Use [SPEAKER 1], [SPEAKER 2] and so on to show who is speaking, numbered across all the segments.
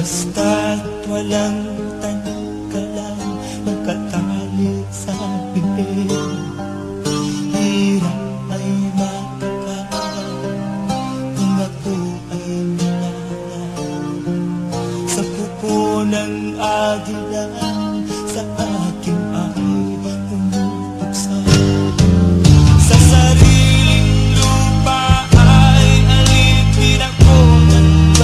[SPEAKER 1] Basta't walang tangkalan, magkatali sa bibig. Hirap ay matagal kung ako ay minahal. Sa pupo ng agila sa akin ay umubuksan. Sa sariling lupa ay alipin ako ng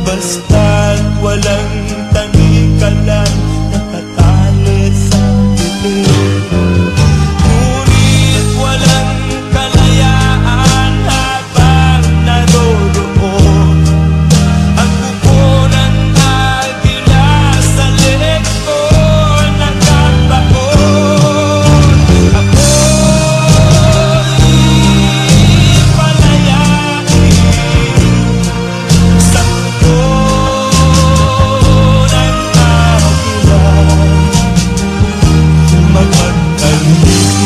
[SPEAKER 1] basta't walang tanikalan, nakatali sa bibig. Ngunit walang kalayaan habang naroroon ang pupo ng agila sa leeg ko nakabaon. Ako'y palayain sa pupo ng agila, mapagkaloob.